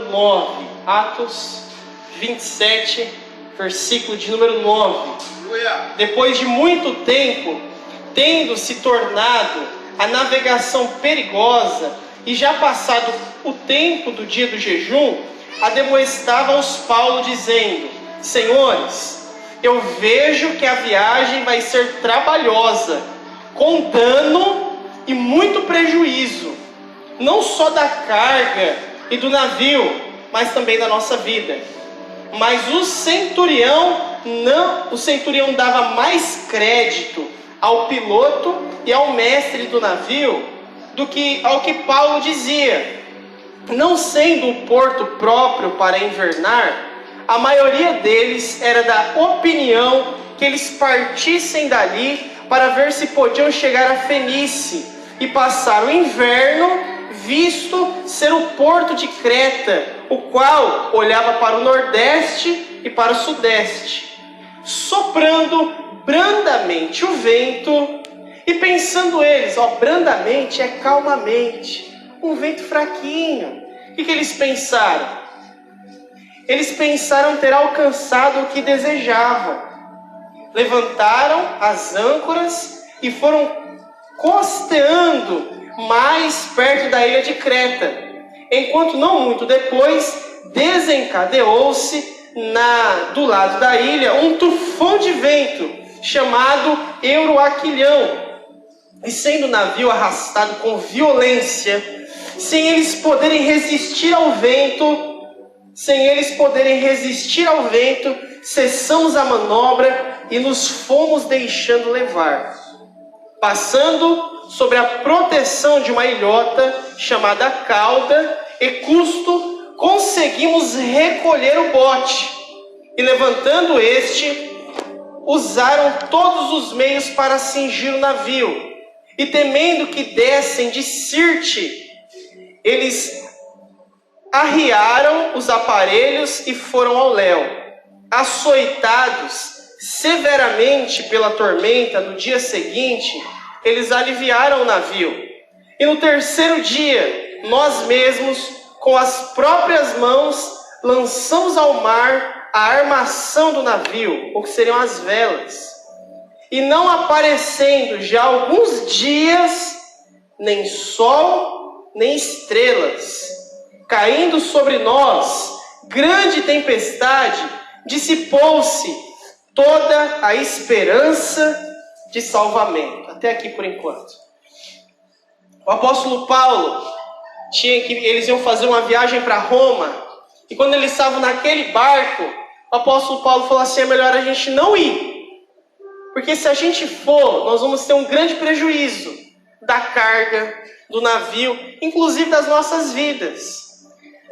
9, Atos 27, versículo de número 9. Depois de muito tempo, tendo se tornado a navegação perigosa e já passado o tempo do dia do jejum, admoestava-os Paulo dizendo: Senhores, eu vejo que a viagem vai ser trabalhosa, com dano e muito prejuízo, não só da carga e do navio, mas também da nossa vida. Mas o centurião dava mais crédito ao piloto e ao mestre do navio do que ao que Paulo dizia. Não sendo o porto próprio para invernar, a maioria deles era da opinião que eles partissem dali para ver se podiam chegar a Fenícia e passar o inverno, visto ser o porto de Creta, o qual olhava para o nordeste e para o sudeste, soprando brandamente o vento. E pensando eles, brandamente é calmamente, um vento fraquinho. O que eles pensaram? Eles pensaram ter alcançado o que desejavam. Levantaram as âncoras e foram costeando mais perto da ilha de Creta, enquanto não muito depois desencadeou-se do lado da ilha um tufão de vento chamado Euroaquilhão, e sendo o navio arrastado com violência, sem eles poderem resistir ao vento, cessamos a manobra e nos fomos deixando levar, passando sobre a proteção de uma ilhota chamada Cauda, e custo conseguimos recolher o bote, e levantando este, usaram todos os meios para cingir o navio, e temendo que dessem de Sirte, eles arriaram os aparelhos e foram ao léu. Açoitados severamente pela tormenta, no dia seguinte, eles aliviaram o navio. E no terceiro dia, nós mesmos, com as próprias mãos, lançamos ao mar a armação do navio, o que seriam as velas. E não aparecendo já alguns dias, nem sol, nem estrelas, caindo sobre nós grande tempestade, dissipou-se toda a esperança de salvamento. Até aqui por enquanto. O apóstolo Paulo eles iam fazer uma viagem para Roma, e quando eles estavam naquele barco, o apóstolo Paulo falou assim: é melhor a gente não ir, porque se a gente for, nós vamos ter um grande prejuízo da carga, do navio, inclusive das nossas vidas.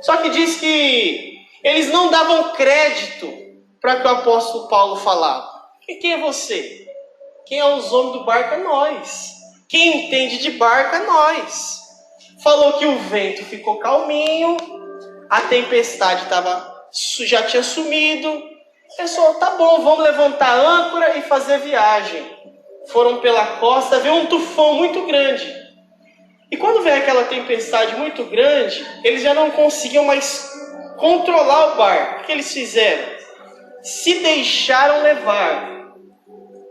Só que diz que eles não davam crédito para o que o apóstolo Paulo falava. E quem é você? Quem é os homens do barco? É nós. Quem entende de barco é nós. Falou que o vento ficou calminho, a tempestade já tinha sumido. Pessoal, tá bom, vamos levantar a âncora e fazer viagem. Foram pela costa, veio um tufão muito grande. E quando veio aquela tempestade muito grande, eles já não conseguiam mais controlar o barco. O que eles fizeram? Se deixaram levar.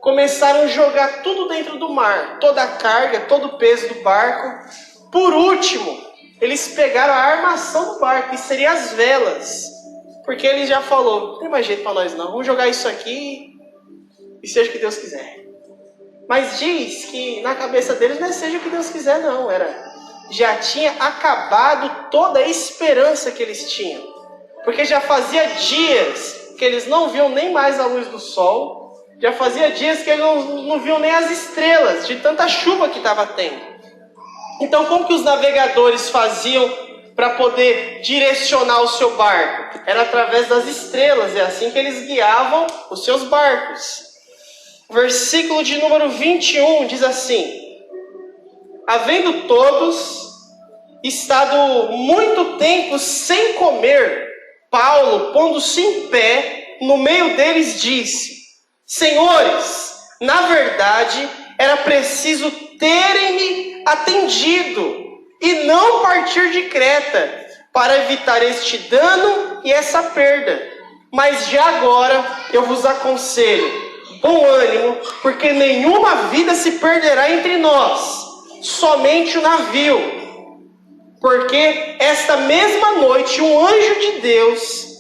Começaram a jogar tudo dentro do mar. Toda a carga, todo o peso do barco. Por último, eles pegaram a armação do barco, que seriam as velas. Porque ele já falou: não tem mais jeito para nós não, vamos jogar isso aqui e seja o que Deus quiser. Mas diz que na cabeça deles não é seja o que Deus quiser não, já tinha acabado toda a esperança que eles tinham. Porque já fazia dias que eles não viam nem mais a luz do sol, já fazia dias que eles não viam nem as estrelas, de tanta chuva que estava tendo. Então como que os navegadores faziam para poder direcionar o seu barco? Era através das estrelas, é assim que eles guiavam os seus barcos. Versículo de número 21 diz assim: havendo todos estado muito tempo sem comer, Paulo, pondo-se em pé no meio deles, disse: Senhores, na verdade era preciso terem-me atendido e não partir de Creta, para evitar este dano e essa perda. Mas já agora eu vos aconselho, bom ânimo, porque nenhuma vida se perderá entre nós, somente o navio. Porque esta mesma noite um anjo de Deus,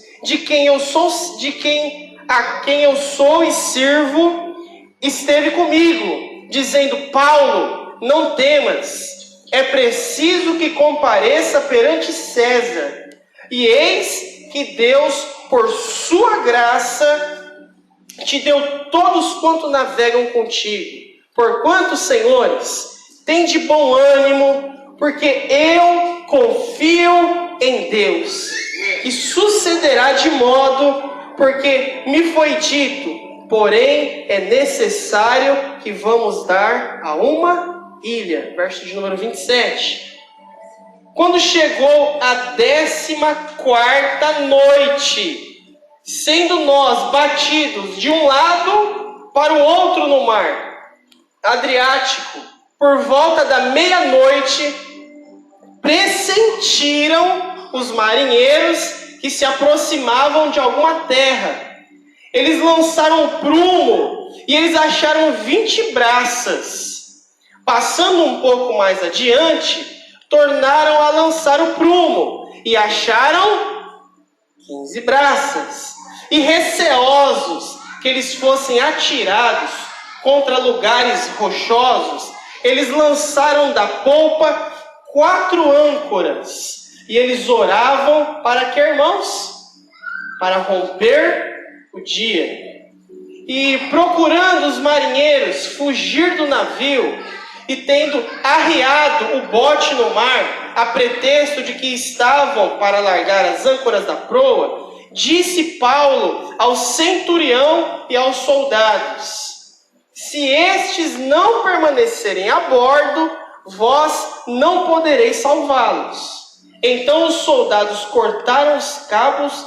a quem eu sou e sirvo, esteve comigo, dizendo: Paulo, não temas, é preciso que compareça perante César. E eis que Deus, por sua graça, te deu todos quanto navegam contigo. Porquanto, senhores, tende bom ânimo, porque eu confio em Deus. E sucederá de modo, porque me foi dito, porém é necessário que vamos dar a uma ilha. Verso de número 27. Quando chegou a 14ª noite, sendo nós batidos de um lado para o outro no mar Adriático, por volta da meia-noite, pressentiram os marinheiros que se aproximavam de alguma terra. Eles lançaram o prumo e eles acharam 20 braças. Passando um pouco mais adiante, tornaram a lançar o prumo e acharam 15 braças. E receosos que eles fossem atirados contra lugares rochosos, eles lançaram da polpa 4 âncoras. E eles oravam para que, irmãos? Para romper o dia. E procurando os marinheiros fugir do navio, e tendo arriado o bote no mar, a pretexto de que estavam para largar as âncoras da proa, disse Paulo ao centurião e aos soldados: se estes não permanecerem a bordo, vós não podereis salvá-los. Então os soldados cortaram os cabos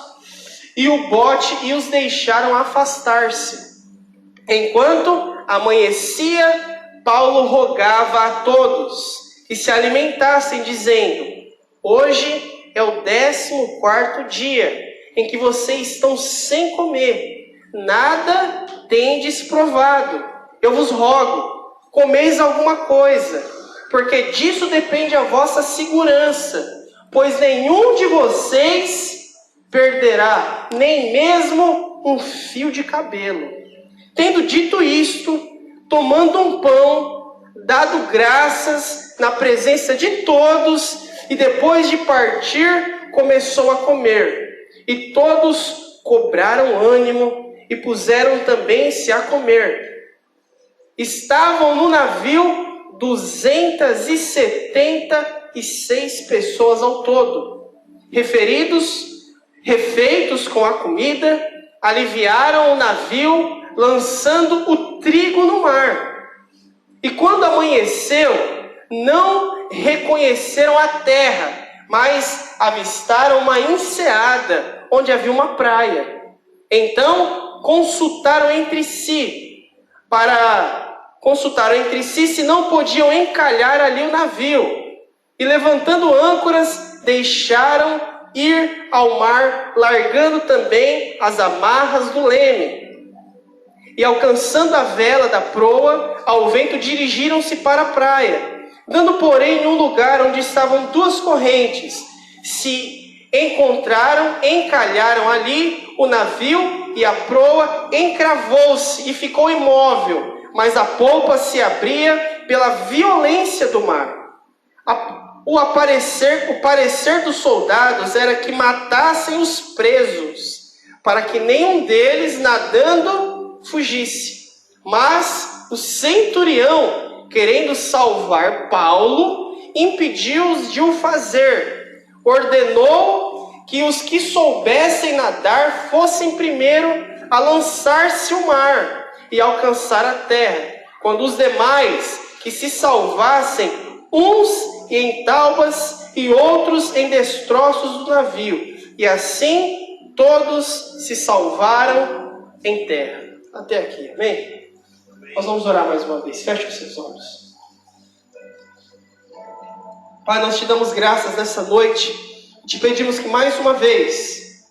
e o bote e os deixaram afastar-se. Enquanto amanhecia, Paulo rogava a todos que se alimentassem, dizendo: hoje é o 14º dia em que vocês estão sem comer, nada tendes provado. Eu vos rogo, comeis alguma coisa, porque disso depende a vossa segurança, pois nenhum de vocês perderá, nem mesmo um fio de cabelo. Tendo dito isto, tomando um pão, dado graças na presença de todos, e depois de partir, começou a comer. E todos cobraram ânimo e puseram também-se a comer. Estavam no navio 276 pessoas ao todo. Refeitos com a comida, aliviaram o navio, lançando o trigo no mar. E quando amanheceu, não reconheceram a terra, mas avistaram uma enseada, onde havia uma praia. Então consultaram entre si se não podiam encalhar ali o navio. E levantando âncoras, deixaram ir ao mar, largando também as amarras do leme. E alcançando a vela da proa, ao vento dirigiram-se para a praia, dando porém em um lugar onde estavam 2 correntes. Se encontraram, encalharam ali o navio, e a proa encravou-se e ficou imóvel, mas a polpa se abria pela violência do mar. O parecer dos soldados era que matassem os presos, para que nenhum deles, nadando, fugisse. Mas o centurião, querendo salvar Paulo, impediu-os de o fazer. Ordenou que os que soubessem nadar fossem primeiro a lançar-se ao mar e alcançar a terra, quando os demais que se salvassem, uns em taubas e outros em destroços do navio. E assim todos se salvaram em terra. Até aqui, amém? Nós vamos orar mais uma vez. Feche os seus olhos. Pai, nós te damos graças nessa noite, Te pedimos que mais uma vez,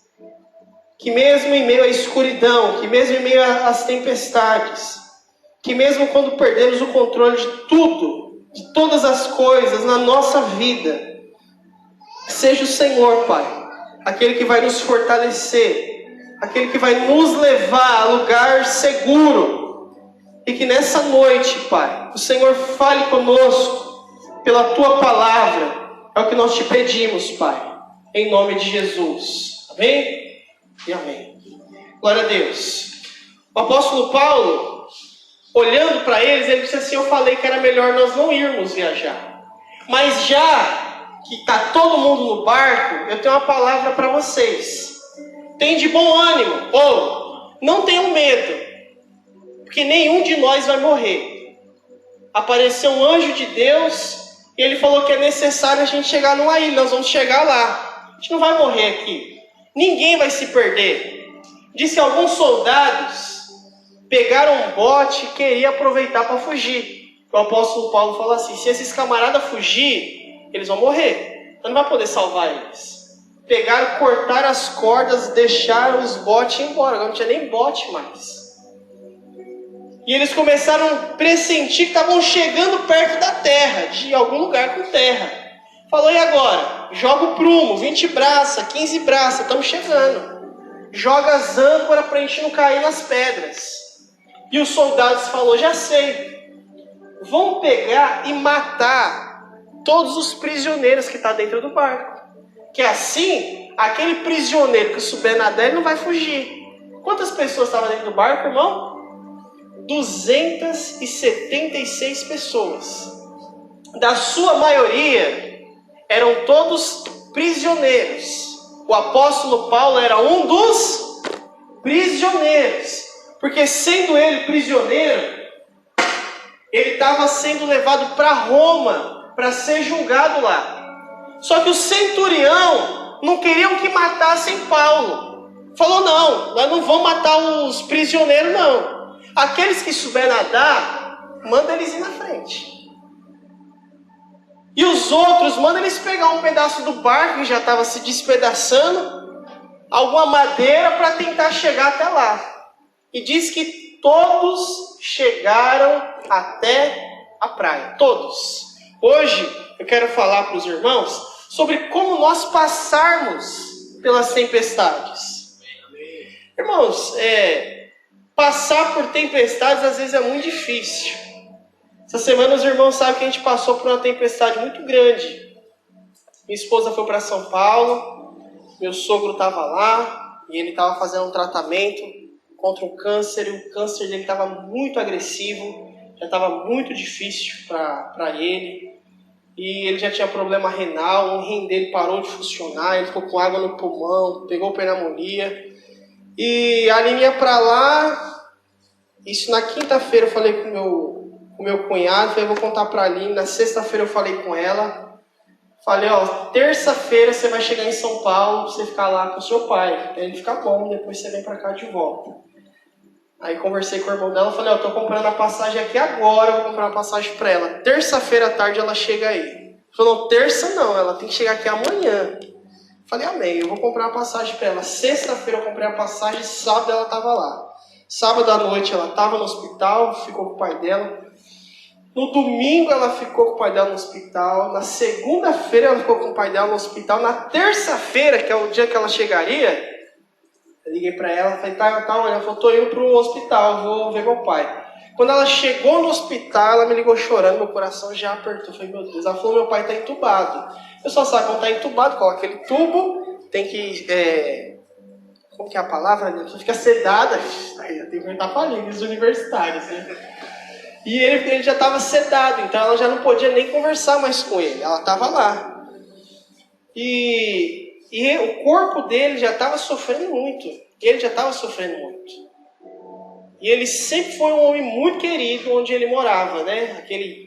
que mesmo em meio à escuridão, que mesmo em meio às tempestades, que mesmo quando perdemos o controle de tudo, de todas as coisas na nossa vida, seja o Senhor, Pai, aquele que vai nos fortalecer, aquele que vai nos levar a lugar seguro. E que nessa noite, Pai, o Senhor fale conosco pela Tua palavra. É o que nós te pedimos, Pai, em nome de Jesus. Amém? E amém. Glória a Deus. O apóstolo Paulo, olhando para eles, ele disse assim: eu falei que era melhor nós não irmos viajar. Mas já que está todo mundo no barco, eu tenho uma palavra para vocês. Tem de bom ânimo, ou não tenham medo, porque nenhum de nós vai morrer. Apareceu um anjo de Deus e ele falou que é necessário a gente chegar numa ilha. Nós vamos chegar lá. A gente não vai morrer aqui. Ninguém vai se perder. Disse que alguns soldados pegaram um bote e queriam aproveitar para fugir. O apóstolo Paulo falou assim: se esses camaradas fugir, eles vão morrer. Então não vai poder salvar eles. Pegaram, cortaram as cordas, deixaram os botes e ir embora. Agora não tinha nem bote mais. E eles começaram a pressentir que estavam chegando perto da terra, de algum lugar com terra. Falou: e agora? Joga o prumo, 20 braças, 15 braças, estamos chegando. Joga as âncoras para a gente não cair nas pedras. E os soldados falaram: já sei, vão pegar e matar todos os prisioneiros que estão dentro do barco. Que assim, aquele prisioneiro que souber nadar, ele não vai fugir. Quantas pessoas estavam dentro do barco, irmão? 276 pessoas. Da sua maioria, eram todos prisioneiros. O apóstolo Paulo era um dos prisioneiros. Porque sendo ele prisioneiro, ele estava sendo levado para Roma para ser julgado lá. Só que o centurião não queriam que matassem Paulo. Falou: não, nós não vamos matar os prisioneiros, não. Aqueles que souber nadar, manda eles ir na frente. E os outros, manda eles pegar um pedaço do barco que já estava se despedaçando, alguma madeira para tentar chegar até lá. E diz que todos chegaram até a praia. Todos. Hoje eu quero falar para os irmãos sobre como nós passarmos pelas tempestades. Irmãos, passar por tempestades às vezes é muito difícil. Essa semana os irmãos sabem que a gente passou por uma tempestade muito grande. Minha esposa foi para São Paulo, meu sogro estava lá e ele estava fazendo um tratamento contra um câncer, e o câncer dele estava muito agressivo, já estava muito difícil para ele. E ele já tinha problema renal, o rim dele parou de funcionar, ele ficou com água no pulmão, pegou pneumonia. E a linha para lá, isso na quinta-feira eu falei com o meu cunhado, falei: vou contar para a Aline. Na sexta-feira eu falei com ela, falei: terça-feira você vai chegar em São Paulo, pra você ficar lá com o seu pai, pra ele ficar bom, depois você vem para cá de volta. Aí conversei com o irmão dela, falei: tô comprando a passagem aqui agora, eu vou comprar uma passagem para ela. Terça-feira à tarde ela chega aí. Falou: não, terça não, ela tem que chegar aqui amanhã. Falei: amém, eu vou comprar uma passagem para ela. Sexta-feira eu comprei a passagem, sábado ela estava lá. Sábado à noite ela estava no hospital, ficou com o pai dela. No domingo ela ficou com o pai dela no hospital. Na segunda-feira ela ficou com o pai dela no hospital. Na terça-feira, que é o dia que ela chegaria, eu liguei para ela, falei: tá, olha, ela falou: tô indo para o hospital, vou ver meu pai. Quando ela chegou no hospital, ela me ligou chorando, meu coração já apertou. Eu falei: meu Deus. Ela falou: meu pai está entubado. Eu só sabe quando está entubado, coloca aquele tubo, tem que... como que é a palavra? A pessoa fica sedada. Aí eu tenho que perguntar para líderes universitários, né? E ele já estava sedado, então ela já não podia nem conversar mais com ele. Ela estava lá. E o corpo dele já estava sofrendo muito. Ele já estava sofrendo muito. E ele sempre foi um homem muito querido onde ele morava, né? Aquele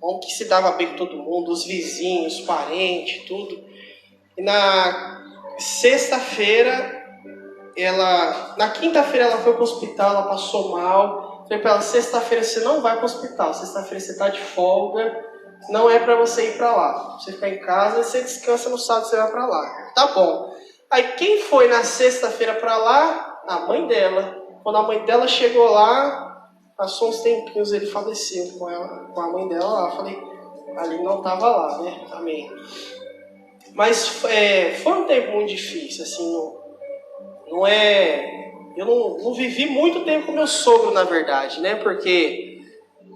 homem que se dava bem com todo mundo, os vizinhos, parentes, tudo. E na sexta-feira, na quinta-feira ela foi para o hospital, ela passou mal. Falei para ela: sexta-feira você não vai para o hospital, sexta-feira você está de folga, não é para você ir para lá. Você fica em casa, você descansa no sábado, você vai para lá. Tá bom. Aí quem foi na sexta-feira para lá? A mãe dela. Quando a mãe dela chegou lá, passou uns tempinhos, ele faleceu com a mãe dela lá. Eu falei, ali não estava lá, né? Amém. Mas foi um tempo muito difícil, assim, não é... Eu não vivi muito tempo com meu sogro, na verdade, né? Porque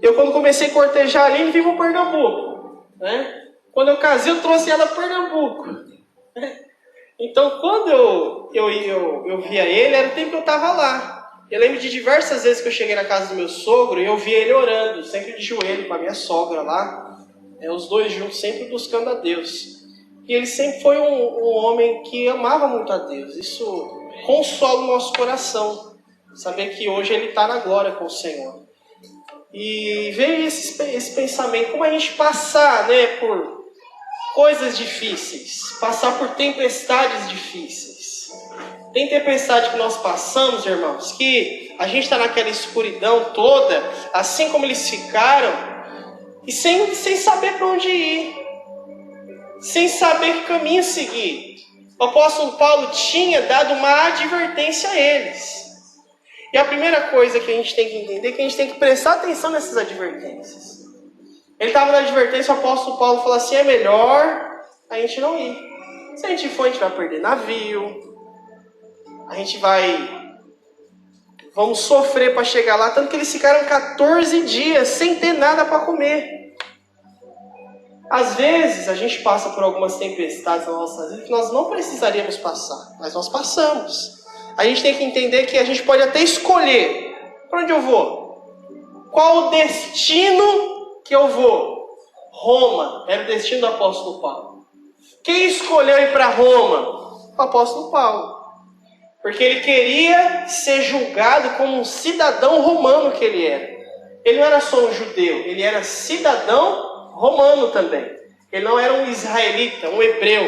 eu, quando comecei a cortejar ali, ele veio para Pernambuco, né? Quando eu casei, eu trouxe ela para Pernambuco. Então, quando eu via ele, era o tempo que eu estava lá. Eu lembro de diversas vezes que eu cheguei na casa do meu sogro e eu via ele orando, sempre de joelho com a minha sogra lá. Os dois juntos, sempre buscando a Deus. E ele sempre foi um homem que amava muito a Deus. Isso consola o nosso coração. Saber que hoje ele está na glória com o Senhor. E veio esse pensamento, como a gente passar, né, por coisas difíceis, passar por tempestades difíceis. Tem tempestade que nós passamos, irmãos, que a gente está naquela escuridão toda, assim como eles ficaram, e sem saber para onde ir, sem saber que caminho seguir. O apóstolo Paulo tinha dado uma advertência a eles. E a primeira coisa que a gente tem que entender é que a gente tem que prestar atenção nessas advertências. Ele estava na advertência, o apóstolo Paulo falou assim, é melhor a gente não ir. Se a gente for, a gente vai perder navio, vamos sofrer para chegar lá, tanto que eles ficaram 14 dias sem ter nada para comer. Às vezes a gente passa por algumas tempestades na nossa vida que nós não precisaríamos passar, mas nós passamos. A gente tem que entender que a gente pode até escolher para onde eu vou. Qual o destino que eu vou? Roma era o destino do apóstolo Paulo. Quem escolheu ir para Roma? O apóstolo Paulo. Porque ele queria ser julgado como um cidadão romano que ele era. Ele não era só um judeu, ele era cidadão romano também. Ele não era um israelita, um hebreu,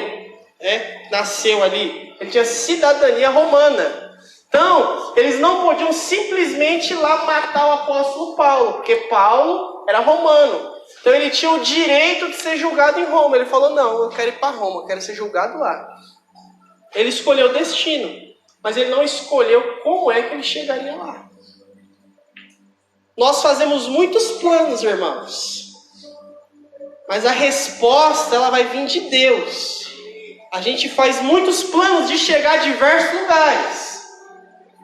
né? Nasceu ali. Ele tinha cidadania romana. Então, eles não podiam simplesmente ir lá matar o apóstolo Paulo, porque Paulo era romano. Então ele tinha o direito de ser julgado em Roma. Ele falou, não, eu quero ir para Roma, eu quero ser julgado lá. Ele escolheu o destino, mas ele não escolheu como é que ele chegaria lá. Nós fazemos muitos planos, irmãos, mas a resposta ela vai vir de Deus. A gente faz muitos planos de chegar a diversos lugares,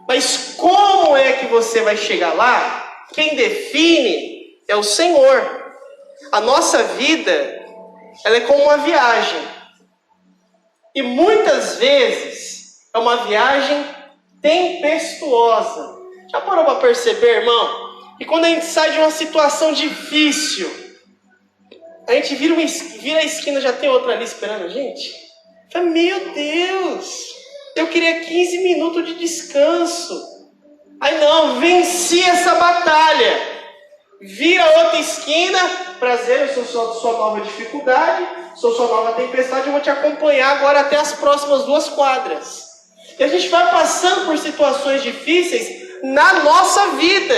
mas como é que você vai chegar lá? Quem define é o Senhor. A nossa vida, ela é como uma viagem. E muitas vezes é uma viagem tempestuosa. Já parou para perceber, irmão? Que quando a gente sai de uma situação difícil, a gente vira a esquina, já tem outra ali esperando a gente. Fala, meu Deus, eu queria 15 minutos de descanso. Aí não, venci essa batalha. Vira outra esquina, prazer, eu sou sua nova dificuldade, sou sua nova tempestade, eu vou te acompanhar agora até as próximas 2 quadras. E a gente vai passando por situações difíceis na nossa vida.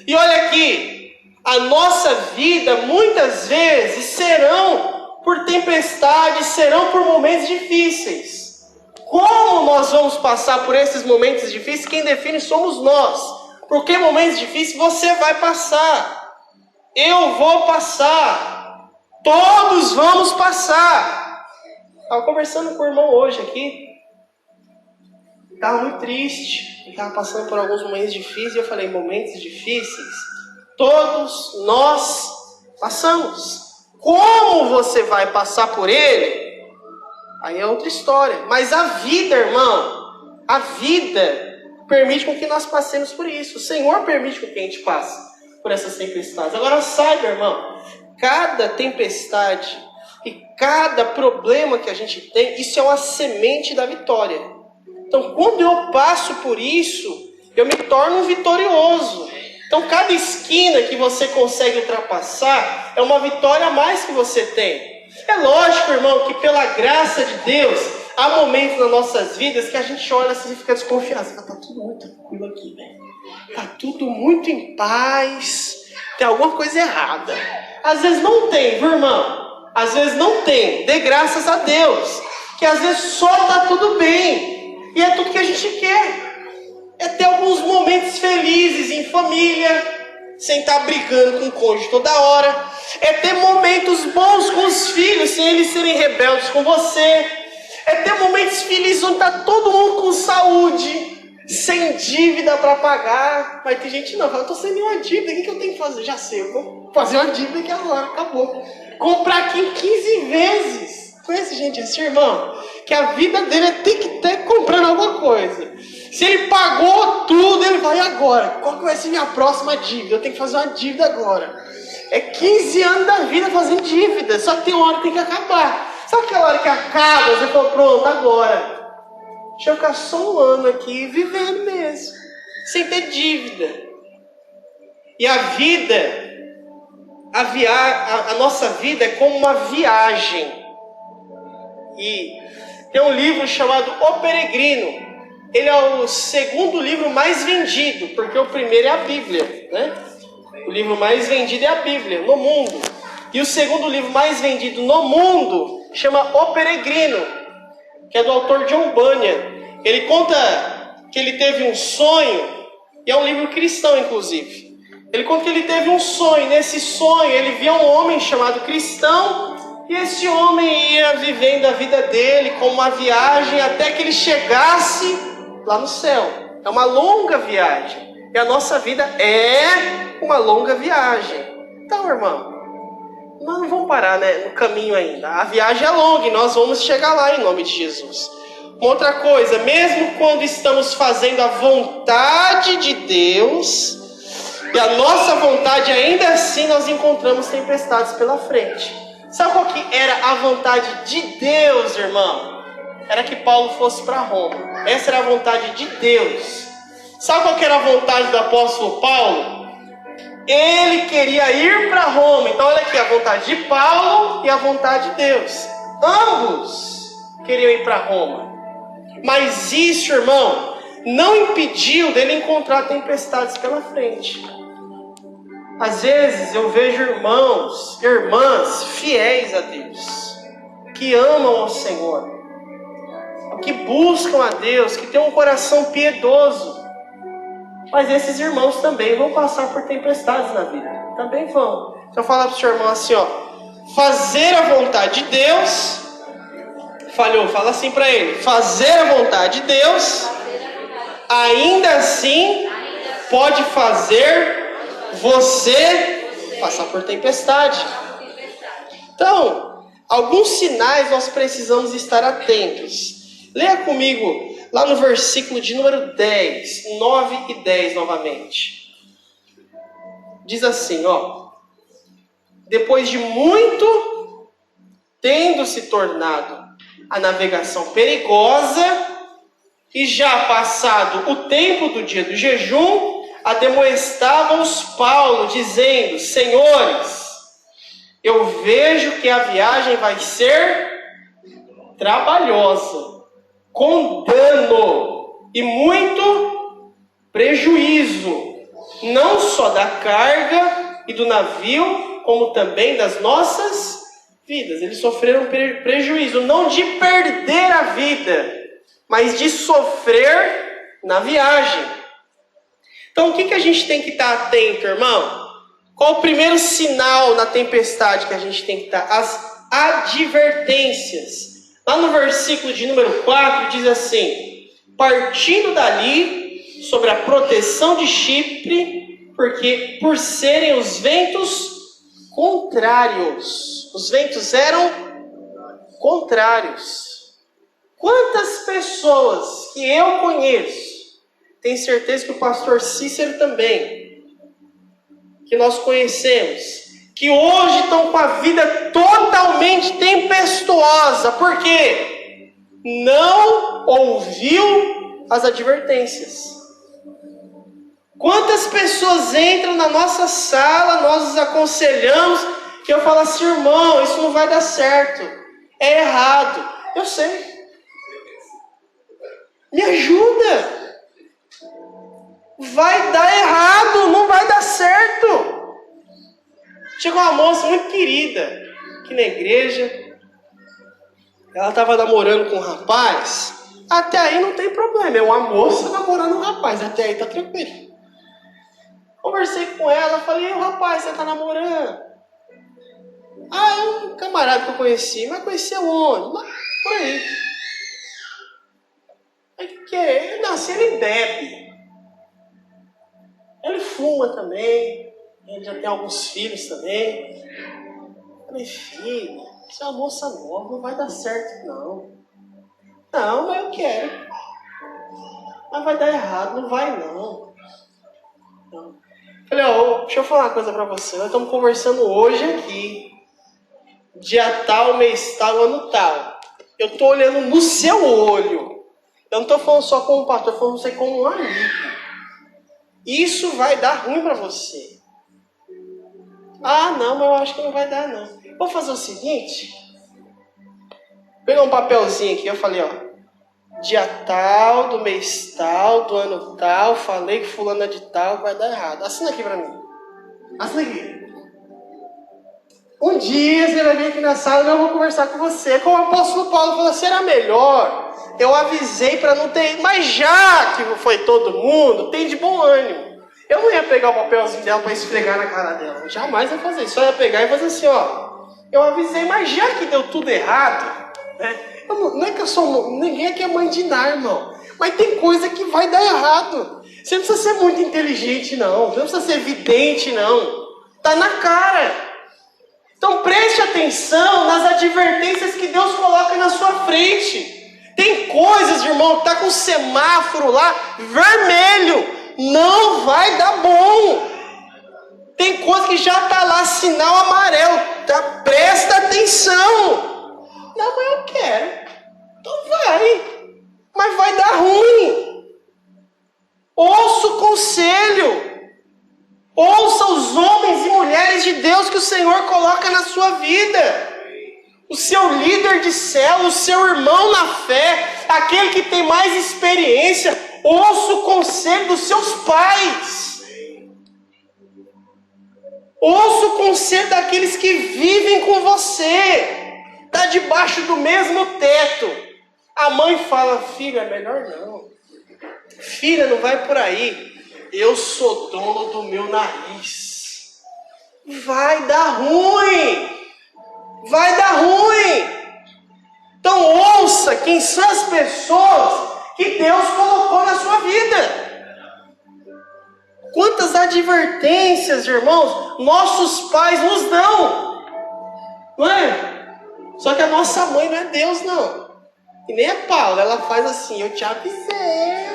E olha aqui, a nossa vida muitas vezes serão por tempestades, serão por momentos difíceis. Como nós vamos passar por esses momentos difíceis? Quem define somos nós. Por que momentos difíceis você vai passar? Eu vou passar. Todos vamos passar. Estava conversando com o irmão hoje aqui. Estava muito triste. Ele estava passando por alguns momentos difíceis. E eu falei, momentos difíceis, todos nós passamos. Como você vai passar por ele? Aí é outra história. Mas a vida, irmão, a vida permite com que nós passemos por isso. O Senhor permite com que a gente passe por essas tempestades. Agora saiba, irmão, cada tempestade e cada problema que a gente tem, isso é uma semente da vitória. Então, quando eu passo por isso, eu me torno um vitorioso. Então, cada esquina que você consegue ultrapassar é uma vitória a mais que você tem. É lógico, irmão, que pela graça de Deus, há momentos nas nossas vidas que a gente olha assim e fica desconfiado. Está tudo muito tranquilo aqui, né? Está tudo muito em paz. Tem alguma coisa errada. Às vezes não tem, viu, irmão? Às vezes não tem. Dê graças a Deus. Que às vezes só está tudo bem. E é tudo que a gente quer. É ter alguns momentos felizes em família, sem estar brigando com o cônjuge toda hora. É ter momentos bons com os filhos, sem eles serem rebeldes com você. É ter momentos felizes onde está todo mundo com saúde, sem dívida para pagar. Mas tem gente não, fala, eu estou sem nenhuma dívida, o que eu tenho que fazer? Já sei, eu vou fazer uma dívida aqui agora, acabou. Comprar aqui em 15 vezes. Conhece gente assim, irmão? Que a vida dele tem que estar comprando alguma coisa. Se ele pagou tudo, ele vai, e agora? Qual que vai ser minha próxima dívida? Eu tenho que fazer uma dívida agora. É 15 anos da vida fazendo dívida. Só que tem uma hora que tem que acabar. Sabe aquela hora que acaba, você fala, pronto, agora. Deixa eu ficar só um ano aqui, vivendo mesmo. Sem ter dívida. E a vida, a nossa vida é como uma viagem. E tem um livro chamado O Peregrino. Ele é o segundo livro mais vendido, porque o primeiro é a Bíblia, né? O livro mais vendido é a Bíblia, no mundo. E o segundo livro mais vendido no mundo chama O Peregrino, que é do autor John Bunyan. Ele conta que ele teve um sonho, e é um livro cristão, inclusive. Ele conta que ele teve um sonho, nesse sonho ele via um homem chamado cristão, e esse homem ia vivendo a vida dele como uma viagem até que ele chegasse lá no céu. É uma longa viagem. E a nossa vida é uma longa viagem. Então, irmão, nós não vamos parar, né, no caminho ainda. A viagem é longa e nós vamos chegar lá em nome de Jesus. Uma outra coisa, mesmo quando estamos fazendo a vontade de Deus, e a nossa vontade, ainda assim nós encontramos tempestades pela frente. Sabe qual que era a vontade de Deus, irmão? Era que Paulo fosse para Roma. Essa era a vontade de Deus. Sabe qual que era a vontade do apóstolo Paulo? Ele queria ir para Roma. Então olha aqui, a vontade de Paulo e a vontade de Deus. Ambos queriam ir para Roma. Mas isso, irmão, não impediu dele encontrar tempestades pela frente. Às vezes eu vejo irmãos, irmãs fiéis a Deus, que amam ao Senhor, que buscam a Deus, que têm um coração piedoso. Mas esses irmãos também vão passar por tempestades na vida. Também vão. Então eu falar para o seu irmão assim, ó, fazer a vontade de Deus, falhou, fala assim para ele, fazer a vontade de Deus, ainda assim pode fazer você passar por tempestade. Então, alguns sinais nós precisamos estar atentos. Leia comigo lá no versículo de número 10, 9 e 10 novamente. Diz assim, ó: depois de muito, tendo se tornado a navegação perigosa, e já passado o tempo do dia do jejum, ademoestavam-os Paulo, dizendo: senhores, eu vejo que a viagem vai ser trabalhosa, com dano e muito prejuízo, não só da carga e do navio, como também das nossas vidas. Eles sofreram prejuízo, não de perder a vida, mas de sofrer na viagem. Então, o que a gente tem que estar atento, irmão? Qual o primeiro sinal na tempestade que a gente tem que estar? As advertências. Lá no versículo de número 4 diz assim: partindo dali, sobre a proteção de Chipre, porque por serem os ventos contrários. Os ventos eram contrários. Quantas pessoas que eu conheço, tenho certeza que o pastor Cícero também, que nós conhecemos, que hoje estão com a vida totalmente tempestuosa, porque não ouviu as advertências. Quantas pessoas entram na nossa sala, nós os aconselhamos, que eu falo assim: irmão, isso não vai dar certo, é errado. Eu sei. Me ajuda. Vai dar errado, não vai dar certo. Chegou uma moça muito querida aqui na igreja. Ela estava namorando com um rapaz. Até aí não tem problema. É uma moça namorando um rapaz. Até aí tá tranquilo. Conversei com ela. Falei, o rapaz, você tá namorando? Ah, é um camarada que eu conheci. Mas conheceu onde? Mas, por aí. Aí que é? Não, se ele bebe. Ele fuma também. Ele já tem alguns filhos também. Eu falei, filha, você é uma moça nova, não vai dar certo não. Não, mas eu quero. Mas vai dar errado, não vai não. Falei, deixa eu falar uma coisa pra você. Nós estamos conversando hoje aqui. Dia tal, mês tal, ano tal. Eu tô olhando no seu olho. Eu não tô falando só como um pastor, eu tô falando você como um amigo. Isso vai dar ruim pra você. Ah, não, mas eu acho que não vai dar não. Vou fazer o seguinte. Pegar um papelzinho aqui, eu falei, dia tal, do mês tal, do ano tal, falei que fulano é de tal, vai dar errado. Assina aqui pra mim. Assina aqui. Um dia você vai vir aqui na sala e eu vou conversar com você. Como o apóstolo Paulo falou, será melhor. Eu avisei para não ter... Mas já que foi todo mundo, tem de bom ânimo. Eu não ia pegar o papelzinho dela para esfregar na cara dela. Jamais ia fazer isso. Só ia pegar e fazer assim, eu avisei, mas já que deu tudo errado, né? Não é que eu sou... Ninguém aqui é mãe de Ná, irmão. Mas tem coisa que vai dar errado. Você não precisa ser muito inteligente, não. Você não precisa ser vidente, não. Tá na cara. Então preste atenção nas advertências que Deus coloca na sua frente. Tem coisas, irmão, que está com o semáforo lá, vermelho. Não vai dar bom. Tem coisa que já está lá, sinal amarelo. Tá? Presta atenção. Não, mas eu quero. Então vai. Mas vai dar ruim. Ouça o conselho. Ouça os homens e mulheres de Deus que o Senhor coloca na sua vida. O seu líder de céu, o seu irmão na fé, aquele que tem mais experiência. Ouça o conselho dos seus pais. Ouça o conselho daqueles que vivem com você. Está debaixo do mesmo teto. A mãe fala, filha, é melhor não. Filha, não vai por aí. Eu sou dono do meu nariz. Vai dar ruim. Vai dar ruim. Então ouça quem são as pessoas que Deus colocou na sua vida. Quantas advertências, irmãos, nossos pais nos dão. Não é? Só que a nossa mãe não é Deus, não. E nem a Paula, ela faz assim, eu te avisei.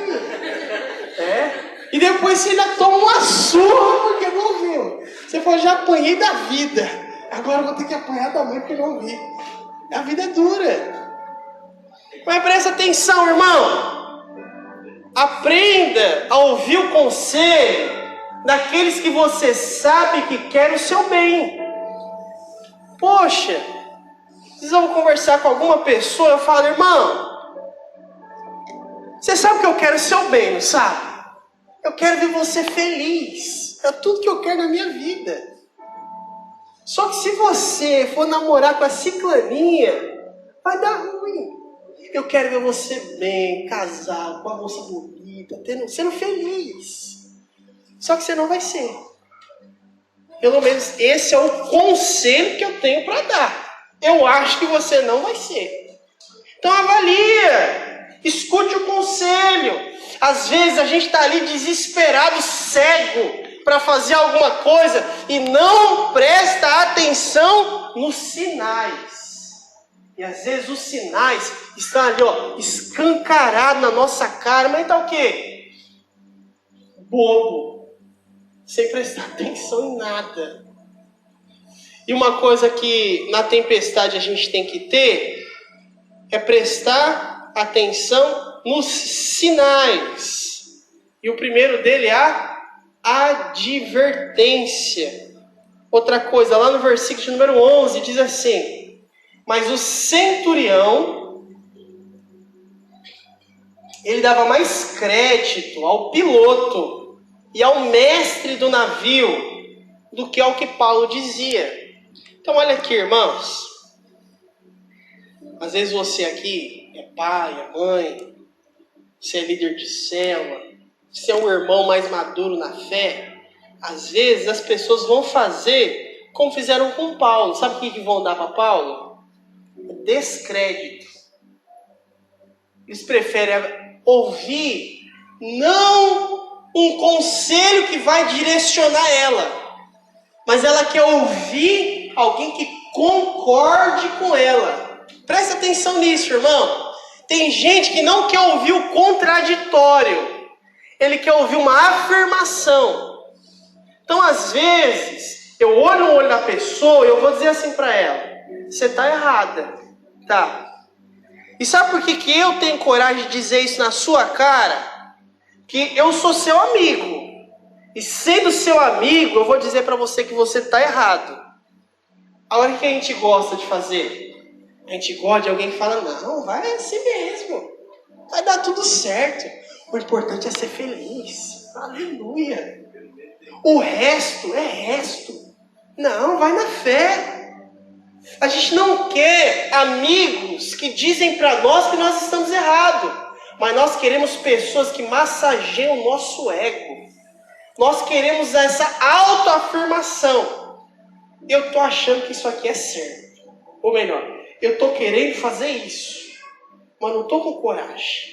E depois você ainda toma uma surra porque não ouviu. Você fala, já apanhei da vida. Agora eu vou ter que apanhar da mãe porque não ouvi. A vida é dura. Mas presta atenção, irmão. Aprenda a ouvir o conselho daqueles que você sabe que querem o seu bem. Poxa, precisamos conversar com alguma pessoa. Eu falo, irmão, você sabe que eu quero o seu bem, não sabe? Eu quero ver você feliz. É tudo que eu quero na minha vida. Só que se você for namorar com a ciclaninha, vai dar ruim. Eu quero ver você bem, casado, com a moça bonita, sendo feliz. Só que você não vai ser. Pelo menos esse é o conselho que eu tenho para dar. Eu acho que você não vai ser. Então avalia. Escute o conselho. Às vezes a gente está ali desesperado, cego, para fazer alguma coisa e não presta atenção nos sinais. E às vezes os sinais estão ali, escancarados na nossa cara, mas tá o quê? Bobo. Sem prestar atenção em nada. E uma coisa que na tempestade a gente tem que ter é prestar atenção nos sinais. E o primeiro dele é a advertência. Outra coisa, lá no versículo de número 11, diz assim: mas o centurião, ele dava mais crédito ao piloto e ao mestre do navio do que ao que Paulo dizia. Então olha aqui, irmãos. Às vezes você aqui é pai, é mãe, você é líder de célula, você é um irmão mais maduro na fé. Às vezes as pessoas vão fazer como fizeram com Paulo. Sabe o que vão dar para Paulo? Descrédito. Eles preferem ouvir não um conselho que vai direcionar ela, mas ela quer ouvir alguém que concorde com ela. Presta atenção nisso, irmão. Tem gente que não quer ouvir o contraditório. Ele quer ouvir uma afirmação. Então, às vezes, eu olho no olho da pessoa e eu vou dizer assim para ela: você está errada. Tá. E sabe por que eu tenho coragem de dizer isso na sua cara? Que eu sou seu amigo. E sendo seu amigo, eu vou dizer para você que você está errado. Agora, o que a gente gosta de fazer? A gente gosta de alguém que fala: não, vai assim mesmo. Vai dar tudo certo. O importante é ser feliz. Aleluia. O resto é resto. Não, vai na fé. A gente não quer amigos que dizem para nós que nós estamos errados. Mas nós queremos pessoas que massageiam o nosso ego. Nós queremos essa autoafirmação. Eu estou achando que isso aqui é certo. Ou melhor, eu estou querendo fazer isso, mas não estou com coragem.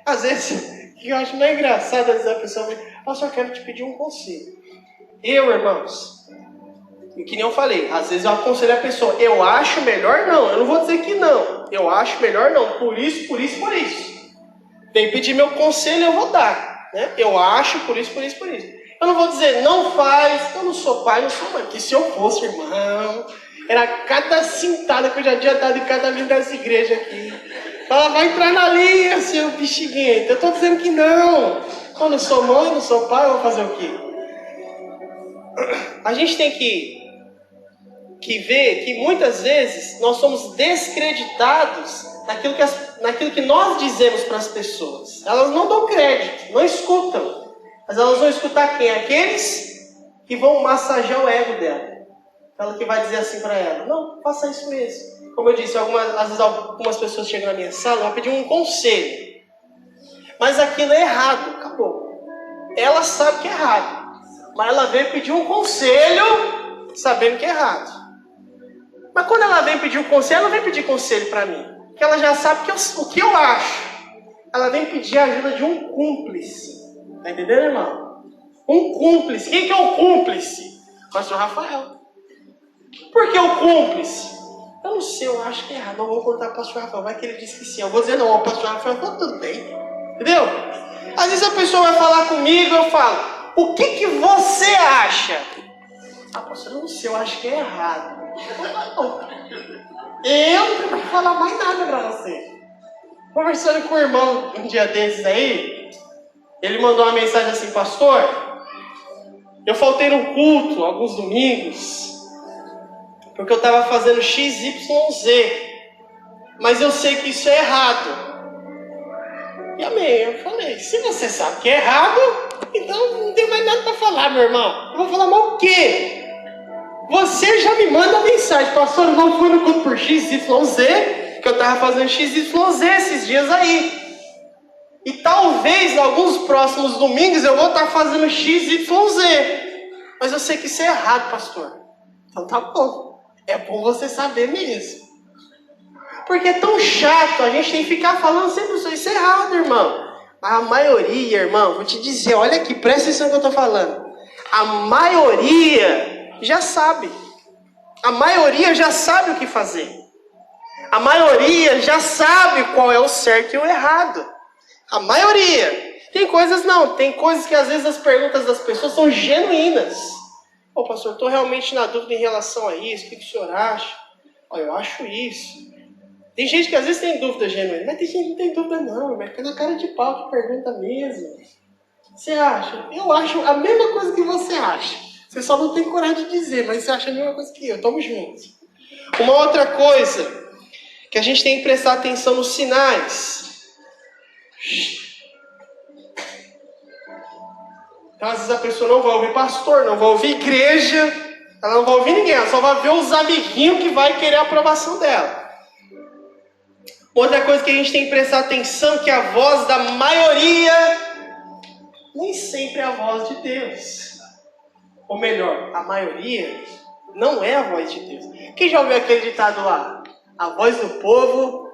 Às vezes, o que eu acho mais engraçado, às vezes a pessoa fala: eu só quero te pedir um conselho. Irmãos, e que nem eu falei, às vezes eu aconselho a pessoa: eu acho melhor não. Eu não vou dizer que não. Eu acho melhor não. Por isso. Vem pedir meu conselho, eu vou dar. Né? Eu acho por isso. Eu não vou dizer: não faz. Eu não sou pai, não sou mãe. Porque se eu fosse, irmão, era cada cintada que eu já tinha dado em cada livro dessa igreja aqui. Ela vai entrar na linha, seu bexiguento. Eu estou dizendo que não. Eu não sou mãe, não sou pai, eu vou fazer o quê? A gente tem que ver que muitas vezes nós somos descreditados naquilo que nós dizemos para as pessoas. Elas não dão crédito, não escutam. Mas elas vão escutar quem? Aqueles que vão massagear o ego dela. Ela que vai dizer assim para ela: não, faça isso mesmo. Como eu disse, às vezes algumas pessoas chegam na minha sala e vão pedir um conselho. Mas aquilo é errado, acabou. Ela sabe que é errado. Mas ela veio pedir um conselho sabendo que é errado. Mas quando ela vem pedir um conselho, ela não vem pedir conselho para mim. Porque ela já sabe o que eu acho. Ela vem pedir a ajuda de um cúmplice. Tá entendendo, irmão? Um cúmplice. Quem que é o cúmplice? Pastor Rafael. Por que o cúmplice? Eu não sei, eu acho que é errado. Não vou contar para o pastor Rafael. Vai que ele disse que sim. Eu vou dizer não. O pastor Rafael falou: tudo bem. Entendeu? Às vezes a pessoa vai falar comigo, eu falo: o que você acha? Ah, pastor, eu não sei, eu acho que é errado. Eu não tenho que falar mais nada para você. Conversando com o irmão um dia desses aí, ele mandou uma mensagem assim: pastor, eu faltei no culto alguns domingos, porque eu estava fazendo XYZ, mas eu sei que isso é errado. E amém, eu falei: se você sabe que é errado, então não tem mais nada para falar, meu irmão. Eu vou falar mal o quê? Você já me manda mensagem: pastor, eu não fui no culto por XYZ, que eu estava fazendo XYZ esses dias aí. E talvez, em alguns próximos domingos, eu vou estar fazendo XYZ. Mas eu sei que isso é errado, pastor. Então tá bom. É bom você saber mesmo. Porque é tão chato, a gente tem que ficar falando sempre isso é errado, irmão. A maioria, irmão, vou te dizer, olha aqui, presta atenção no que eu estou falando. A maioria já sabe. A maioria já sabe o que fazer. A maioria já sabe qual é o certo e o errado. A maioria. Tem coisas não, tem coisas que às vezes as perguntas das pessoas são genuínas. Ô pastor, estou realmente na dúvida em relação a isso, o que o senhor acha? Eu acho isso. Tem gente que às vezes tem dúvida genuína, mas tem gente que não tem dúvida não, mas é na cara de pau que pergunta mesmo. Você acha? Eu acho a mesma coisa que você acha. Você só não tem coragem de dizer, mas você acha a mesma coisa que eu. Tamo juntos. Uma outra coisa que a gente tem que prestar atenção nos sinais. Então, às vezes a pessoa não vai ouvir pastor, não vai ouvir igreja, ela não vai ouvir ninguém, ela só vai ver os amiguinhos que vai querer a aprovação dela. Outra coisa que a gente tem que prestar atenção, que a voz da maioria nem sempre é a voz de Deus. Ou melhor, a maioria não é a voz de Deus. Quem já ouviu aquele ditado lá? A voz do povo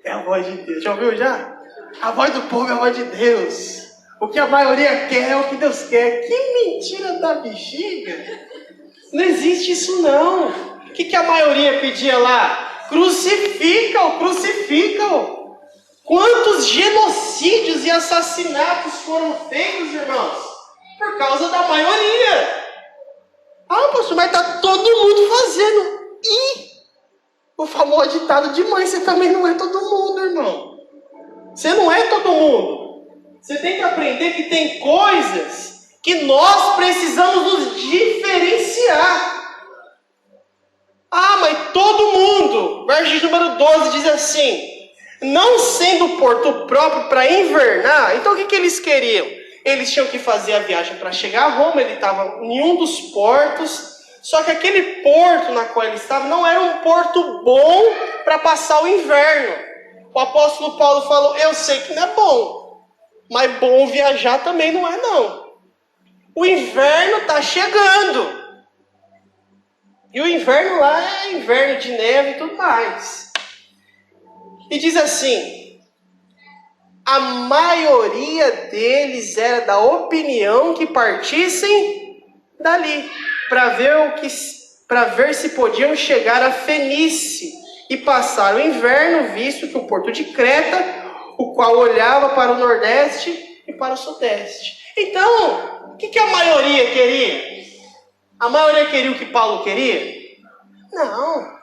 é a voz de Deus. Já ouviu já? A voz do povo é a voz de Deus. O que a maioria quer é o que Deus quer. Que mentira da bexiga! Não existe isso não. O que a maioria pedia lá? Crucifica-o, crucifica-o. Quantos genocídios e assassinatos foram feitos, irmãos? Por causa da maioria. Ah, pastor, mas está todo mundo fazendo. E o famoso ditado de mãe, você também não é todo mundo, irmão. Você não é todo mundo. Você tem que aprender que tem coisas que nós precisamos nos diferenciar. Ah, mas todo mundo, verso número 12 diz assim, não sendo porto próprio para invernar, então o que eles queriam? Eles tinham que fazer a viagem para chegar a Roma, ele estava em um dos portos, só que aquele porto na qual ele estava não era um porto bom para passar o inverno. O apóstolo Paulo falou, eu sei que não é bom, mas bom viajar também não é não. O inverno está chegando. E o inverno lá é inverno de neve e tudo mais. E diz assim, a maioria deles era da opinião que partissem dali, para ver se podiam chegar a Fenícia e passar o inverno, visto que o porto de Creta, o qual olhava para o nordeste e para o sudeste. Então, o que a maioria queria? A maioria queria o que Paulo queria? Não.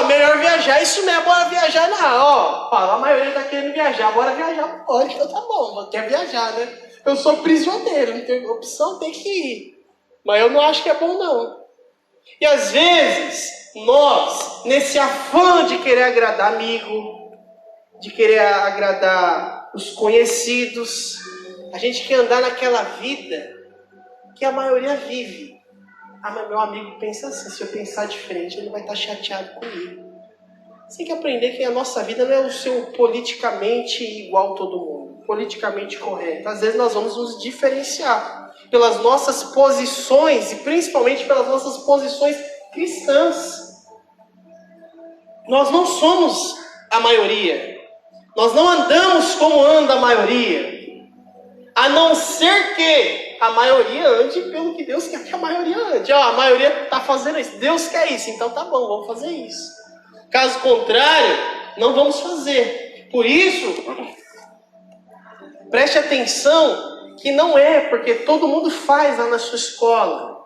Melhor viajar, isso mesmo, bora viajar não. Paulo, a maioria está querendo viajar, bora viajar. Pode, então tá bom, quer viajar, né? Eu sou prisioneiro, não tem opção, tem que ir. Mas eu não acho que é bom não. E às vezes, nós, nesse afã de querer agradar amigo, de querer agradar os conhecidos, a gente quer andar naquela vida que a maioria vive. Ah, mas meu amigo pensa assim, se eu pensar diferente, ele vai estar chateado comigo. Você tem que aprender que a nossa vida não é o seu politicamente igual a todo mundo, politicamente correto. Às vezes nós vamos nos diferenciar pelas nossas posições e principalmente pelas nossas posições cristãs. Nós não somos a maioria. Nós não andamos como anda a maioria. A não ser que a maioria ande pelo que Deus quer que a maioria ande. A maioria está fazendo isso. Deus quer isso, então tá bom, vamos fazer isso. Caso contrário, não vamos fazer. Por isso, preste atenção que não é porque todo mundo faz lá na sua escola.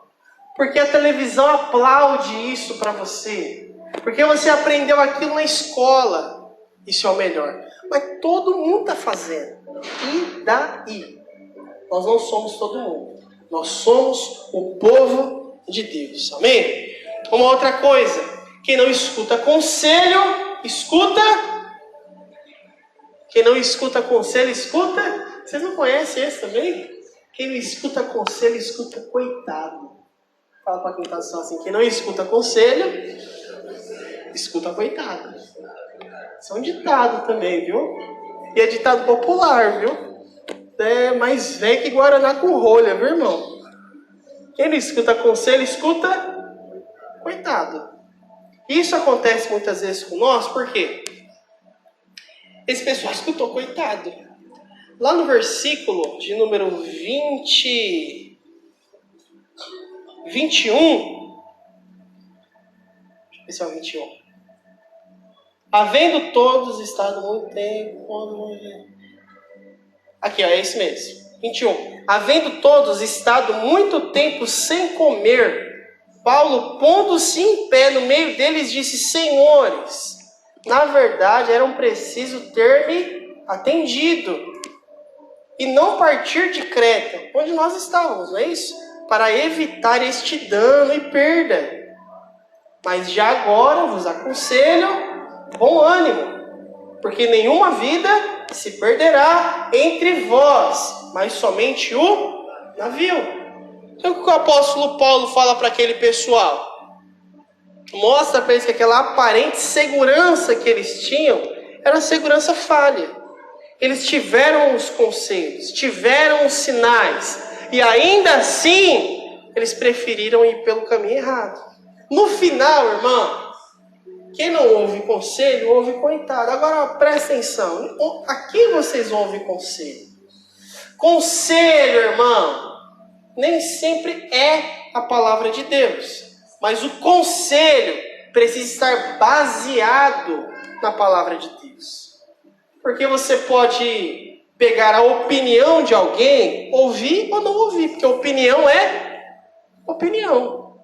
Porque a televisão aplaude isso para você. Porque você aprendeu aquilo na escola. Isso é o melhor. Mas todo mundo está fazendo. E daí? Nós não somos todo mundo. Nós somos o povo de Deus. Amém? Uma outra coisa. Quem não escuta conselho, escuta. Quem não escuta conselho, escuta. Vocês não conhecem esse também? Quem não escuta conselho, escuta coitado. Fala para quem está assim. Quem não escuta conselho, escuta coitado. Isso é um ditado também, viu? E é ditado popular, viu? É mais velho que Guaraná com rolha, viu, irmão? Quem não escuta conselho, escuta coitado. Isso acontece muitas vezes com nós, por quê? Esse pessoal escutou coitado. Lá no versículo de número 21, deixa eu ver se é o 21. Havendo todos estado muito tempo... Aqui, é esse mesmo. 21. Havendo todos estado muito tempo sem comer, Paulo, pondo-se em pé no meio deles, disse: Senhores, na verdade eram preciso ter-me atendido e não partir de Creta, onde nós estávamos, não é isso? Para evitar este dano e perda. Mas já agora vos aconselho bom ânimo, porque nenhuma vida se perderá entre vós, mas somente o navio. Então o que o apóstolo Paulo fala para aquele pessoal? Mostra para eles que aquela aparente segurança que eles tinham era segurança falha. Eles tiveram os conselhos, tiveram os sinais, e ainda assim eles preferiram ir pelo caminho errado. No final, irmão, quem não ouve conselho, ouve coitado. Agora presta atenção, a quem vocês ouvem conselho? Conselho, irmão, nem sempre é a palavra de Deus. Mas o conselho precisa estar baseado na palavra de Deus. Porque você pode pegar a opinião de alguém, ouvir ou não ouvir. Porque opinião é opinião.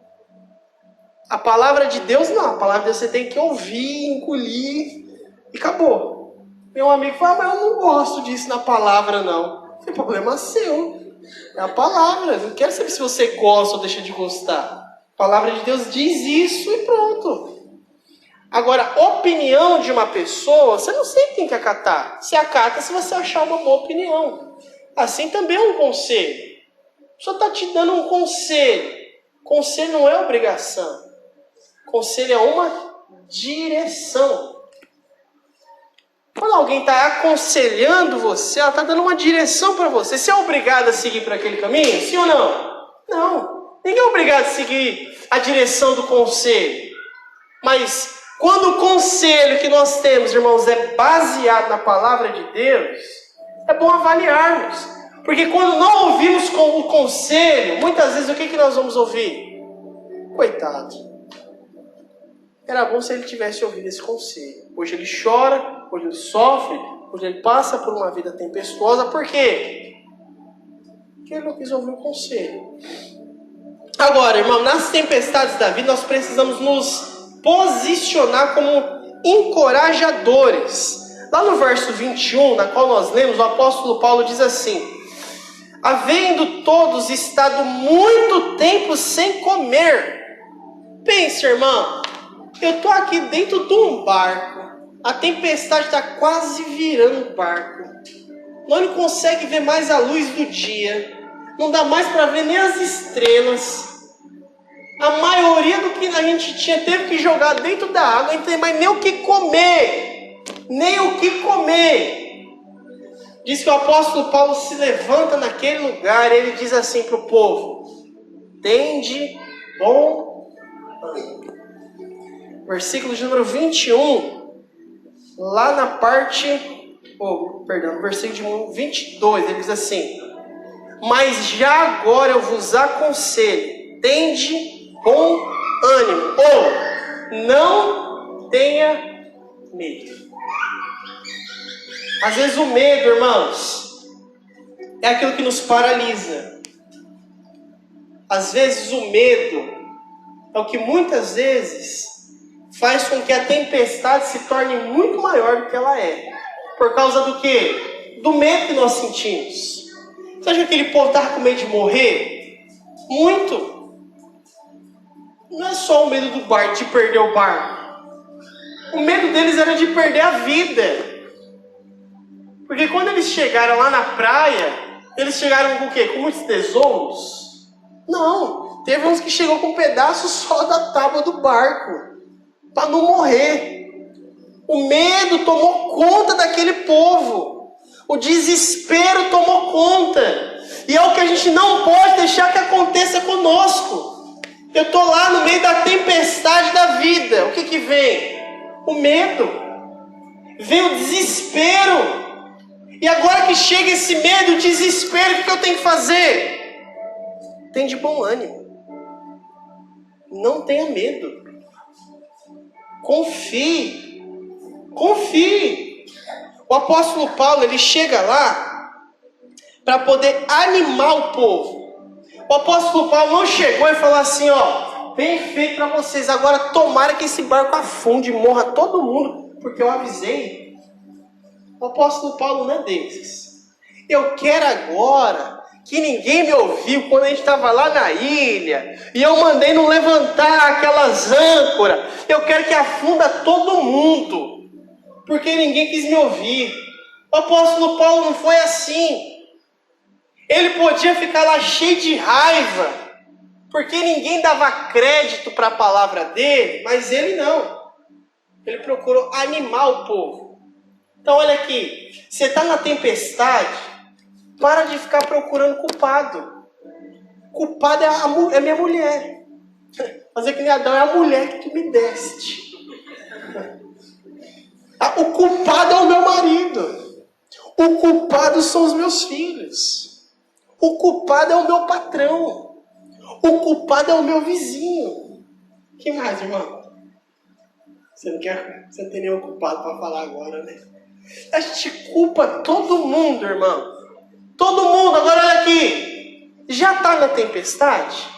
A palavra de Deus não. A palavra de Deus você tem que ouvir, engolir e acabou. Meu amigo fala, mas eu não gosto disso na palavra não. Não tem problema seu. É a palavra. Não quero saber se você gosta ou deixa de gostar. A palavra de Deus diz isso e pronto. Agora, opinião de uma pessoa, você não sempre tem que acatar. Você acata se você achar uma boa opinião. Assim também é um conselho. A pessoa está te dando um conselho. Conselho não é obrigação. Conselho é uma direção. Quando alguém está aconselhando você, ela está dando uma direção para você. Você é obrigado a seguir por aquele caminho? Sim ou não? Não. Ninguém é obrigado a seguir a direção do conselho. Mas quando o conselho que nós temos, irmãos, é baseado na palavra de Deus, é bom avaliarmos. Porque quando não ouvimos o conselho, muitas vezes o que nós vamos ouvir? Coitado. Era bom se ele tivesse ouvido esse conselho. Hoje ele chora, hoje ele sofre, hoje ele passa por uma vida tempestuosa. Por quê? Porque ele não quis ouvir o conselho. Agora, irmão, nas tempestades da vida, nós precisamos nos posicionar como encorajadores. Lá no verso 21, na qual nós lemos, o apóstolo Paulo diz assim: havendo todos estado muito tempo sem comer. Pense, irmão, eu estou aqui dentro de um barco, a tempestade está quase virando o barco, nós não conseguimos ver mais a luz do dia, não dá mais para ver nem as estrelas. A maioria do que a gente tinha teve que jogar dentro da água, não tem mais nem o que comer. Nem o que comer. Diz que o apóstolo Paulo se levanta naquele lugar e ele diz assim para o povo: tende bom ânimo. Versículo de número 21, lá na parte, versículo de número 22, ele diz assim: mas já agora eu vos aconselho, tende bom ânimo, ou não tenha medo. Às vezes o medo, irmãos, é aquilo que nos paralisa. Às vezes o medo é o que muitas vezes faz com que a tempestade se torne muito maior do que ela é. Por causa do quê? Do medo que nós sentimos. Você acha que aquele povo estava com medo de morrer? Muito. Não é só o medo do barco, de perder o barco. O medo deles era de perder a vida. Porque quando eles chegaram lá na praia, eles chegaram com o quê? Com muitos tesouros? Não. Teve uns que chegou com um pedaço só da tábua do barco, para não morrer. O medo tomou conta daquele povo. O desespero tomou conta. E é o que a gente não pode deixar que aconteça conosco. Eu estou lá no meio da tempestade da vida. O que vem? O medo. Vem o desespero. E agora que chega esse medo, o desespero, o que eu tenho que fazer? Tem de bom ânimo. Não tenha medo. Confie. Confie. O apóstolo Paulo, ele chega lá para poder animar o povo. O apóstolo Paulo não chegou e falou assim, ó, bem feito para vocês, agora tomara que esse barco afunde e morra todo mundo, porque eu avisei. O apóstolo Paulo não é desses. Eu quero agora que ninguém me ouviu quando a gente estava lá na ilha e eu mandei não levantar aquelas âncoras. Eu quero que afunda todo mundo, porque ninguém quis me ouvir. O apóstolo Paulo não foi assim. Ele podia ficar lá cheio de raiva, porque ninguém dava crédito para a palavra dele, mas ele não. Ele procurou animar o povo. Então olha aqui, você está na tempestade, para de ficar procurando culpado. Culpado é minha mulher. Fazer que nem Adão, é a mulher que tu me deste. O culpado é o meu marido. O culpado são os meus filhos. O culpado é o meu patrão. O culpado é o meu vizinho. Que mais, irmão? Você não tem nenhum culpado para falar agora, né? A gente culpa todo mundo, irmão. Todo mundo. Agora olha aqui. Já está na tempestade?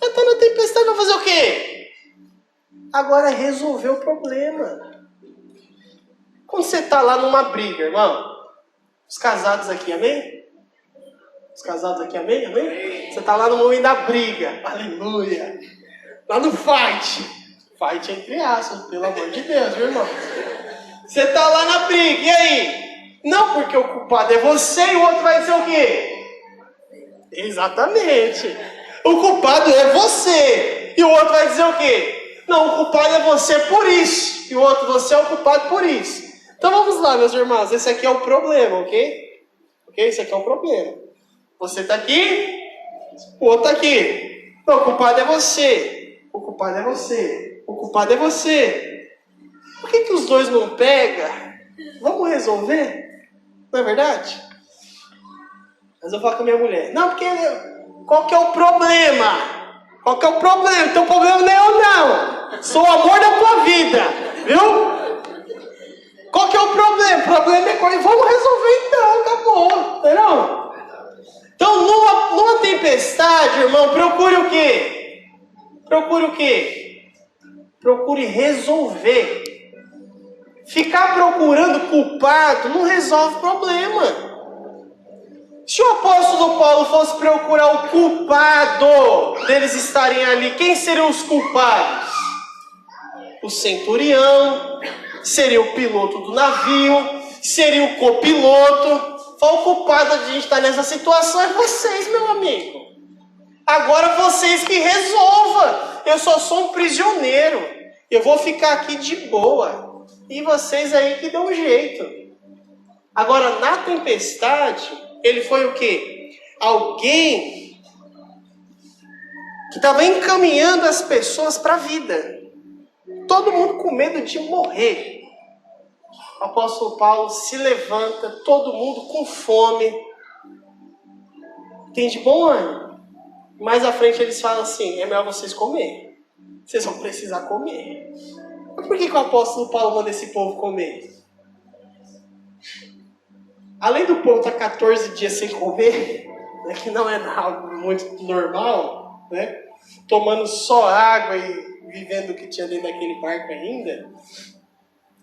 Já está na tempestade, vai fazer o quê? Agora é resolver o problema. Quando você está lá numa briga, irmão. Os casados aqui, amém? Os casados aqui, amém? Amém? Você está lá no momento da briga. Aleluia. Lá no fight. Fight entre aspas, pelo amor de Deus, meu irmão. Você está lá na briga, e aí? Não porque o culpado é você e o outro vai dizer o quê? Exatamente. O culpado é você. E o outro vai dizer o quê? Não, o culpado é você por isso. E o outro, você é o culpado por isso. Então vamos lá, meus irmãos. Esse aqui é o problema, ok? Ok? Esse aqui é o problema. Você está aqui, o outro está aqui. Não, o culpado é você. O culpado é você. O culpado é você. Por que os dois não pegam? Vamos resolver? Não é verdade? Mas eu falo com a minha mulher. Não, porque qual que é o problema? Qual que é o problema? Teu problema não é eu, não. Sou o amor da tua vida. Viu? Qual que é o problema? O problema é qual? Vamos resolver então, acabou. Entendeu? Então, numa tempestade, irmão, procure o quê? Procure o quê? Procure resolver. Ficar procurando culpado não resolve o problema. Se o apóstolo Paulo fosse procurar o culpado deles estarem ali, quem seriam os culpados? O centurião, seria o piloto do navio, seria o copiloto. O culpado de a gente estar nessa situação é vocês, meu amigo. Agora vocês que resolvam. Eu só sou um prisioneiro. Eu vou ficar aqui de boa. E vocês aí que dão um jeito. Agora, na tempestade, ele foi o quê? Alguém que estava encaminhando as pessoas para a vida. Todo mundo com medo de morrer. O apóstolo Paulo se levanta, todo mundo com fome. Tem de bom ânimo. Mais à frente eles falam assim, é melhor vocês comerem. Vocês vão precisar comer. Mas por que o apóstolo Paulo manda esse povo comer? Além do povo estar 14 dias sem comer, né, que não é algo muito normal, né, tomando só água e vivendo o que tinha dentro daquele barco ainda,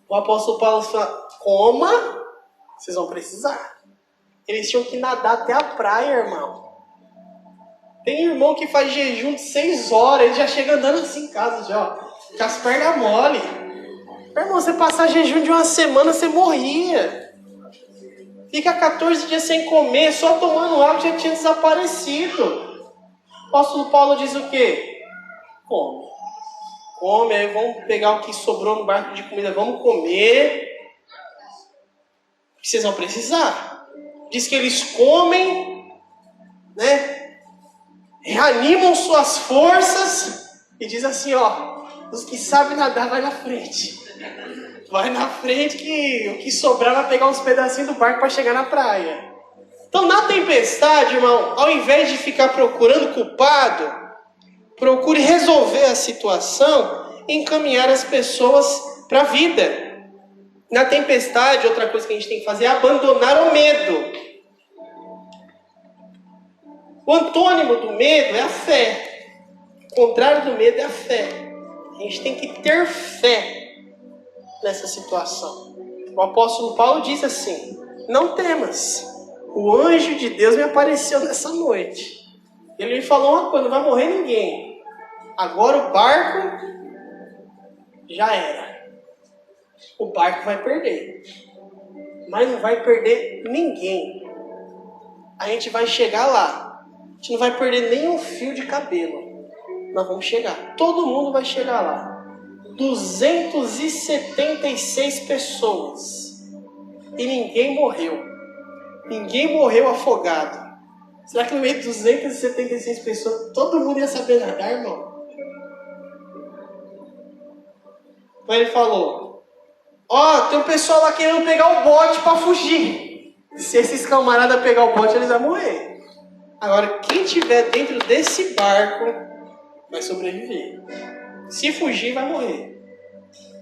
o apóstolo Paulo fala, coma, vocês vão precisar. Eles tinham que nadar até a praia, irmão. Tem irmão que faz jejum de 6 horas, ele já chega andando assim em casa, já, ó, com as pernas mole. Irmão, você passar jejum de uma semana, você morria. Fica 14 dias sem comer, só tomando água, já tinha desaparecido. O apóstolo Paulo diz o quê? Come. Come, aí vamos pegar o que sobrou no barco de comida, vamos comer. Vocês vão precisar. Diz que eles comem, né? Reanimam suas forças e diz assim, ó, os que sabem nadar vai na frente. Vai na frente que o que sobrar vai pegar uns pedacinhos do barco para chegar na praia. Então na tempestade, irmão, ao invés de ficar procurando culpado, procure resolver a situação e encaminhar as pessoas para a vida. Na tempestade, outra coisa que a gente tem que fazer é abandonar o medo. O antônimo do medo é a fé. O contrário do medo é a fé. A gente tem que ter fé nessa situação. O apóstolo Paulo diz assim, não temas. O anjo de Deus me apareceu nessa noite. Ele me falou uma coisa, não vai morrer ninguém. Agora o barco já era. O barco vai perder. Mas não vai perder ninguém. A gente vai chegar lá. A gente não vai perder nem um fio de cabelo. Nós vamos chegar. Todo mundo vai chegar lá. 276 pessoas. E ninguém morreu. Ninguém morreu afogado. Será que no meio de 276 pessoas todo mundo ia saber nadar, irmão? Então ele falou: tem um pessoal lá querendo pegar o bote para fugir. Se esses camaradas pegar o bote, eles vão morrer. Agora, quem tiver dentro desse barco vai sobreviver. Se fugir, vai morrer.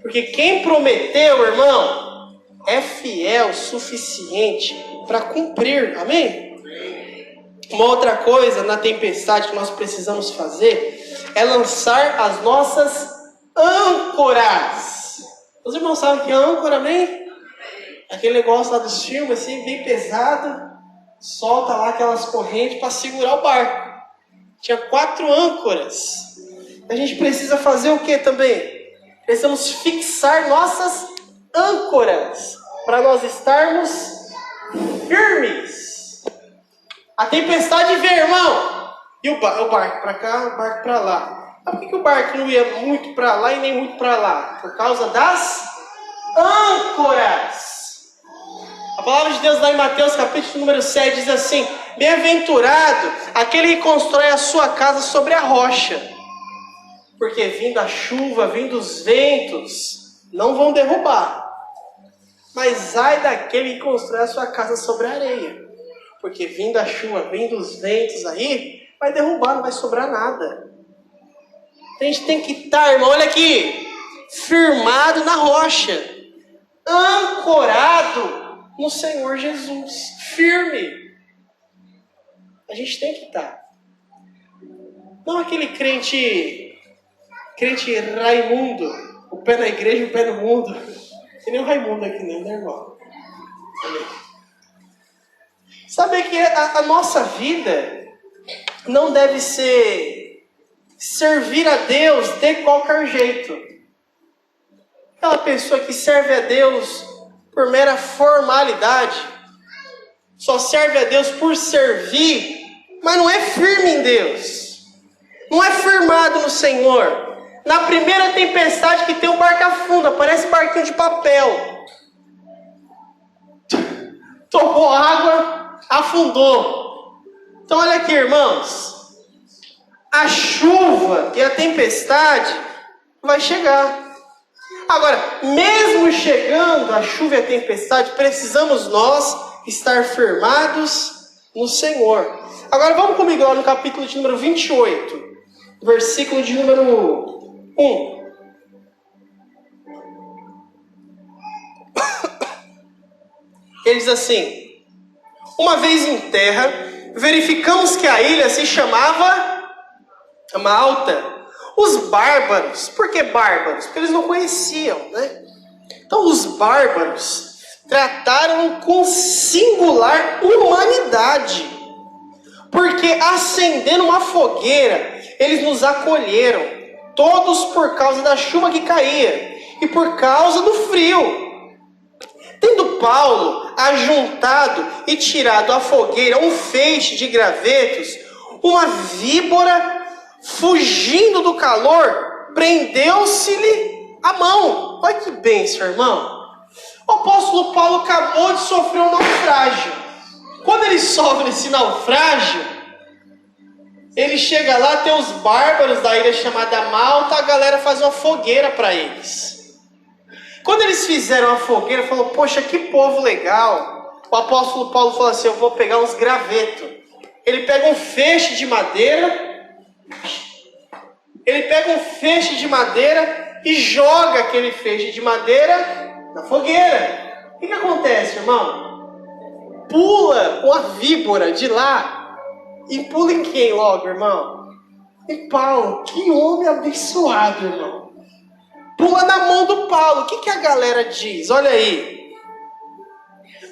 Porque quem prometeu, irmão, é fiel o suficiente para cumprir. Amém? Uma outra coisa na tempestade que nós precisamos fazer é lançar as nossas âncoras. Os irmãos sabem o que é âncora, amém? Aquele negócio lá dos filmes, assim, bem pesado. Solta lá aquelas correntes para segurar o barco. Tinha 4 âncoras. A gente precisa fazer o que também? Precisamos fixar nossas âncoras para nós estarmos firmes. A tempestade vem, irmão. E o barco para cá, o barco para lá. Mas por que o barco não ia muito para lá e nem muito para lá? Por causa das âncoras. A palavra de Deus lá em Mateus capítulo número 7 diz assim: bem-aventurado aquele que constrói a sua casa sobre a rocha. Porque vindo a chuva, vindo os ventos, não vão derrubar. Mas ai daquele que constrói a sua casa sobre a areia. Porque vindo a chuva, vindo os ventos aí, vai derrubar, não vai sobrar nada. A gente tem que estar, irmão, olha aqui, firmado na rocha, ancorado no Senhor Jesus, firme. A gente tem que estar. Não aquele crente Raimundo, o pé na igreja e o pé no mundo. Tem nem o Raimundo aqui, né, irmão? Sabe que a nossa vida não deve ser servir a Deus de qualquer jeito. Aquela pessoa que serve a Deus por mera formalidade, só serve a Deus por servir, mas não é firme em Deus, não é firmado no Senhor. Na primeira tempestade que tem o barco afunda, parece barquinho de papel. Tomou água, afundou. Então olha aqui, irmãos, a chuva e a tempestade vai chegar. Agora, mesmo chegando a chuva e a tempestade, precisamos nós estar firmados no Senhor. Agora vamos comigo lá no capítulo de número 28, versículo de número 1. Ele diz assim: uma vez em terra, verificamos que a ilha se chamava Malta. Os bárbaros, por que bárbaros? Porque eles não conheciam, né? Então os bárbaros trataram com singular humanidade, porque acendendo uma fogueira, eles nos acolheram, todos por causa da chuva que caía e por causa do frio. Tendo Paulo ajuntado e tirado à fogueira um feixe de gravetos, uma víbora, fugindo do calor, prendeu-se-lhe a mão. Olha que bênção, irmão. O apóstolo Paulo acabou de sofrer um naufrágio. Quando ele sofre esse naufrágio, ele chega lá, tem os bárbaros da ilha chamada Malta, a galera faz uma fogueira para eles. Quando eles fizeram a fogueira, falou: poxa, que povo legal. O apóstolo Paulo falou assim: eu vou pegar uns gravetos. Ele pega um feixe de madeira, e joga aquele feixe de madeira na fogueira. O que acontece, irmão? Pula uma víbora de lá e pula em quem logo, irmão? Em Paulo. Que homem abençoado, irmão. Pula na mão do Paulo. O que a galera diz? Olha aí.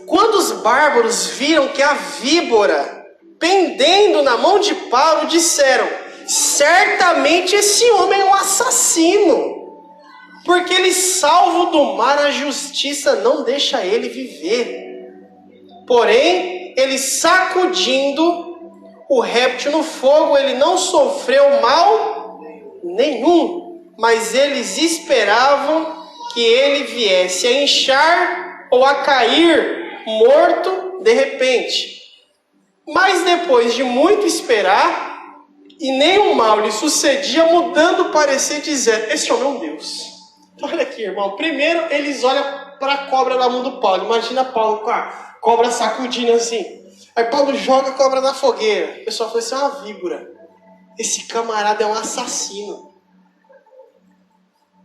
Quando os bárbaros viram que a víbora pendendo na mão de Paulo, disseram: certamente esse homem é um assassino, porque ele, salvo do mar, a justiça não deixa ele viver. Porém, ele sacudindo o réptil no fogo, ele não sofreu mal nenhum, mas eles esperavam que ele viesse a inchar ou a cair morto de repente. Mas depois de muito esperar, e nenhum mal lhe sucedia, mudando o parecer, dizendo: esse homem é um Deus. Olha aqui, irmão. Primeiro, eles olham para a cobra na mão do Paulo. Imagina Paulo com a cobra sacudindo assim. Aí Paulo joga a cobra na fogueira. O pessoal fala: isso é uma víbora. Esse camarada é um assassino.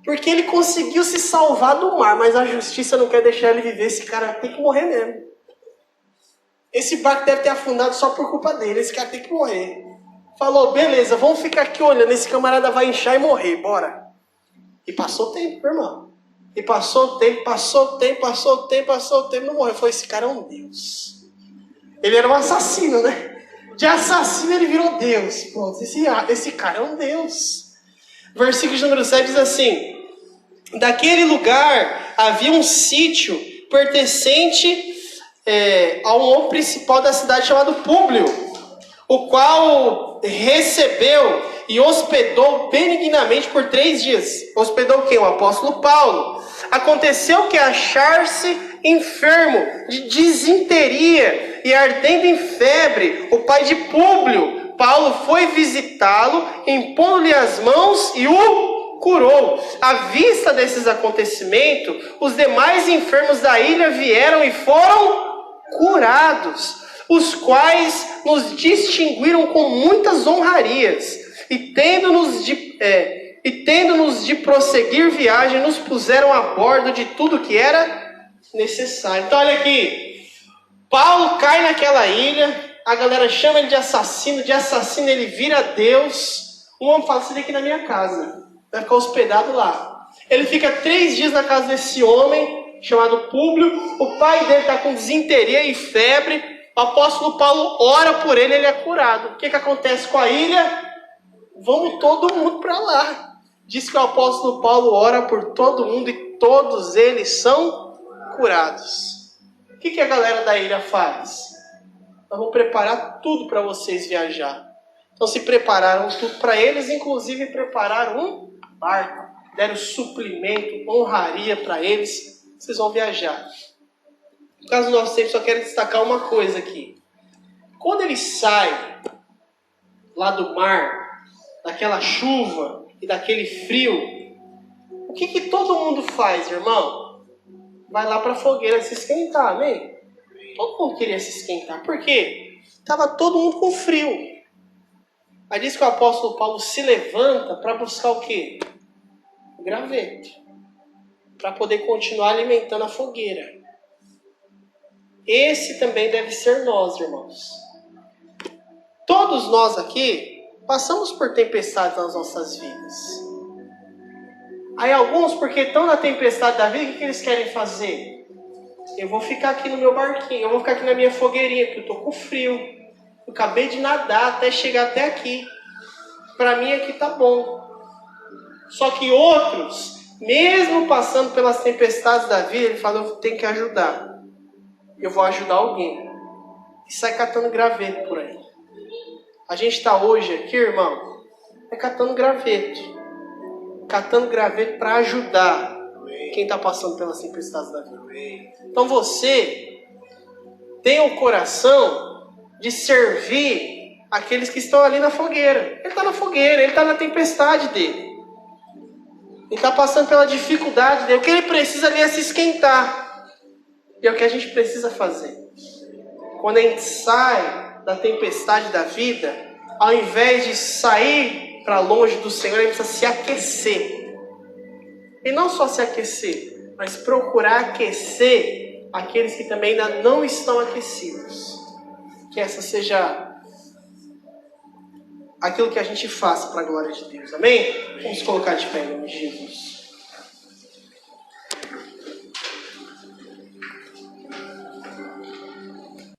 Porque ele conseguiu se salvar do mar, mas a justiça não quer deixar ele viver. Esse cara tem que morrer mesmo. Esse barco deve ter afundado só por culpa dele. Esse cara tem que morrer. Falou: beleza, vamos ficar aqui olhando. Esse camarada vai inchar e morrer, bora. E passou o tempo, irmão. E passou o tempo, não morreu. Foi: esse cara é um Deus. Ele era um assassino, né? De assassino ele virou Deus. Pronto, esse cara é um Deus. Versículo número 7 diz assim: daquele lugar havia um sítio pertencente ao homem principal da cidade chamado Públio, o qual recebeu e hospedou benignamente por 3 dias. Hospedou quem? O apóstolo Paulo. Aconteceu que, achar-se enfermo de disenteria e ardendo em febre, o pai de Públio, Paulo foi visitá-lo, impondo-lhe as mãos e o curou. À vista desses acontecimentos, os demais enfermos da ilha vieram e foram curados, os quais nos distinguiram com muitas honrarias, e tendo-nos de prosseguir viagem, nos puseram a bordo de tudo que era necessário. Então olha aqui, Paulo cai naquela ilha, a galera chama ele de assassino ele vira Deus. Um homem fala: você tem que ir na minha casa, vai ficar hospedado lá. Ele fica 3 dias na casa desse homem chamado Públio. O pai dele está com disenteria e febre. O apóstolo Paulo ora por ele, ele é curado. O que acontece com a ilha? Vamos todo mundo para lá. Diz que o apóstolo Paulo ora por todo mundo e todos eles são curados. O que a galera da ilha faz? Nós vamos preparar tudo para vocês viajar. Então se prepararam tudo para eles, inclusive prepararam um barco. Deram suprimento, honraria para eles. Vocês vão viajar. No caso do nosso tempo, só quero destacar uma coisa aqui. Quando eles saem lá do mar, daquela chuva e daquele frio, o que todo mundo faz, irmão? Vai lá para a fogueira se esquentar, amém? Todo mundo queria se esquentar. Por quê? Estava todo mundo com frio. Aí diz que o apóstolo Paulo se levanta para buscar o quê? O graveto. Para poder continuar alimentando a fogueira. Esse também deve ser nós, irmãos. Todos nós aqui passamos por tempestades nas nossas vidas. Aí alguns, porque estão na tempestade da vida, o que eles querem fazer? Eu vou ficar aqui no meu barquinho, eu vou ficar aqui na minha fogueirinha, porque eu estou com frio. Eu acabei de nadar até chegar até aqui. Para mim aqui tá bom. Só que outros, mesmo passando pelas tempestades da vida, ele fala: eu tenho que ajudar. Eu vou ajudar alguém. E sai catando graveto por aí. A gente está hoje aqui, irmão, catando graveto. Catando graveto para ajudar quem está passando pelas tempestades da vida. Então você tem o coração de servir aqueles que estão ali na fogueira. Ele está na fogueira, ele está na tempestade dele. Ele está passando pela dificuldade dele. O que ele precisa ali é se esquentar. E é o que a gente precisa fazer. Quando a gente sai da tempestade da vida, ao invés de sair para longe do Senhor, a gente precisa se aquecer. E não só se aquecer, mas procurar aquecer aqueles que também ainda não estão aquecidos. Que essa seja aquilo que a gente faça para a glória de Deus. Amém? Vamos colocar de pé em nome de Jesus.